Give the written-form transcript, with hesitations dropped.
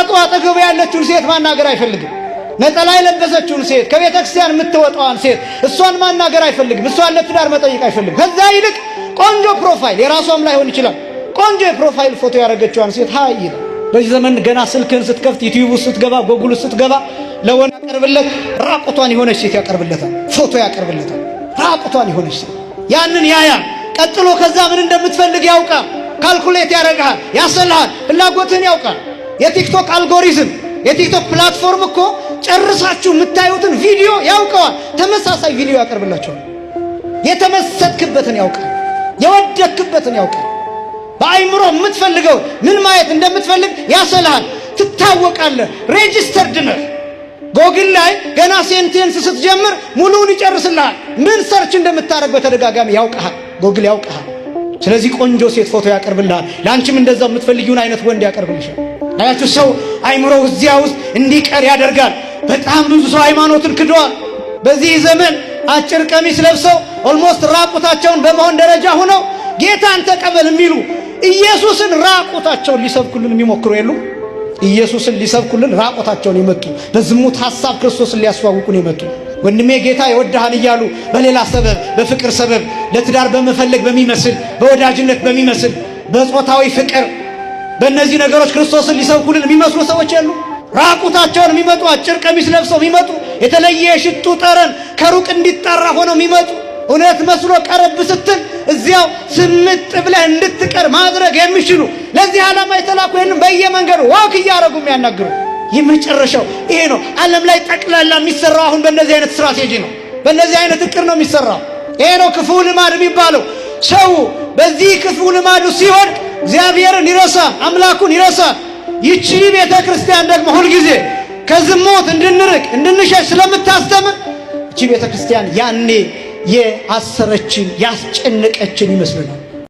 የሚያውቀው አጠገቡ ያለችውን ሴት ማናገር አይፈልግም። ነጠላ የለበሰችውን ሴት ከቤተ ክርስቲያን የምትወጣዋን ሴት እሷን ማናገር አይፈልግም። እሷን ለትዳር መጠየቅ አይፈልግም። ከዛ ይልቅ ቆንጆ ፕሮፋይል የራሷም ላይሆን ይችላል ቆንጆ የፕሮፋይል ፎቶ ያደረገችዋን ሴት ሃይ ይላል። በዚህ ዘመን ገና ስልክን ስትከፍት ዩቲዩብ ስትገባ ጎግል ስትገባ ለወንድ ያቀርብለት ራቁቷን የሆነች ሴት ያቀርብለታል፣ ፎቶ ያቀርብለታል። ራቁቷን የሆነች ሴት ያንን ያያል። ቀጥሎ ከዛ ምን እንደምትፈልግ ያውቃል። ካልኩሌት ያደርጋል፣ ያሰልሃል፣ ፍላጎትን ያውቃል። የቲክቶክ አልጎሪዝም የቲክቶክ ፕላትፎርም እኮ ጨርሳችሁ የምታዩትን ቪዲዮ ያውቀዋል። ተመሳሳይ ቪዲዮ ያቀርብላችኋል። የተመሰጥክበትን ያውቃል፣ የወደክበትን ያውቃል። በአይምሮ የምትፈልገው ምን ማየት እንደምትፈልግ ያሰልሃል። ትታወቃለህ። ሬጂስተርድ ነህ። ጎግል ላይ ገና ሴንቴንስ ስትጀምር ሙሉውን ይጨርስልሃል። ምን ሰርች እንደምታደርግ በተደጋጋሚ ያውቃል። ጎግል ያውቃል። ስለዚህ ቆንጆ ሴት ፎቶ ያቀርብልሃል። ለአንቺም እንደዛው የምትፈልጊውን አይነት ወንድ ያቀርብልሻል። አያችሁ፣ ሰው አይምሮው እዚያ ውስጥ እንዲቀር ያደርጋል። በጣም ብዙ ሰው ሃይማኖትን ክዷል። በዚህ ዘመን አጭር ቀሚስ ለብሰው ኦልሞስት ራቁታቸውን በመሆን ደረጃ ሆነው ጌታን ተቀበል የሚሉ ኢየሱስን ራቁታቸውን ሊሰብኩልን የሚሞክሩ የሉ። ኢየሱስን ሊሰብኩልን ራቁታቸውን የመጡ በዝሙት ሐሳብ ክርስቶስን ሊያስተዋውቁን የመጡ ወንድሜ ጌታ ይወድሃል እያሉ በሌላ ሰበብ በፍቅር ሰበብ ለትዳር በመፈለግ በሚመስል በወዳጅነት በሚመስል በጾታዊ ፍቅር በእነዚህ ነገሮች ክርስቶስን ሊሰብኩልን የሚመስሉ ሰዎች የሉ። ራቁታቸውን የሚመጡ አጭር ቀሚስ ለብሰው የሚመጡ የተለየ የሽቱ ጠረን ከሩቅ እንዲጠራ ሆነው የሚመጡ እውነት መስሎ ቀረብ ስትል እዚያው ስምጥ ብለህ እንድትቀር ማድረግ የሚችሉ ለዚህ ዓላማ የተላኩ ይህንን በየመንገዱ ዋክ እያደረጉ የሚያናግሩ የመጨረሻው ይሄ ነው። ዓለም ላይ ጠቅላላ የሚሰራው አሁን በእነዚህ አይነት ስትራቴጂ ነው፣ በእነዚህ አይነት እቅድ ነው የሚሰራው። ይሄ ነው ክፉ ልማድ የሚባለው። ሰው በዚህ ክፉ ልማዱ ሲሆን እግዚአብሔርን ይረሳል፣ አምላኩን ይረሳል። ይቺ ቤተ ክርስቲያን ደግሞ ሁልጊዜ ከዝሙት እንድንርቅ እንድንሸሽ ስለምታስተምር ይቺ ቤተ ክርስቲያን ያኔ የአሰረችን ያስጨነቀችን ይመስልናል።